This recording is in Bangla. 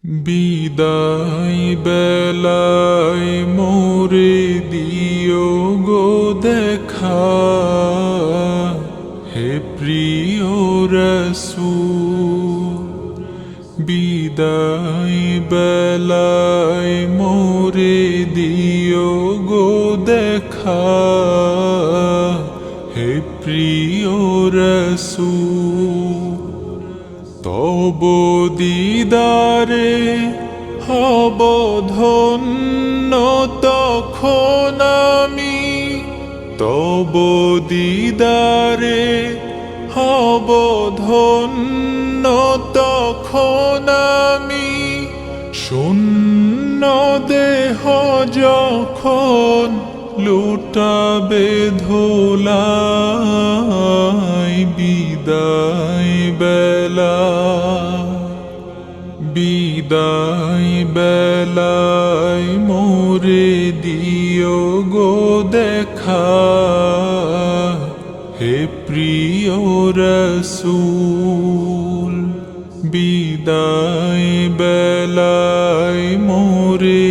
বিদায় বেলায় মোরে দিও গো দেখা, হে প্রিয় রাসূল। বিদায় বেলায় মোরে দিও গো দেখা, হে প্রিয় রাসূল। তব দিদারে হব ধন্য তখন আমি, তব দিদারে হব ধন্য তখন আমি। শূন্য দেহ যখন লুটাবে ধুলায়, বিদায় বেলা বিদায় বেলায় মোরে দিও গো দেখা, হে প্রিয় রাসূল। বিদায় বেলায় মোরে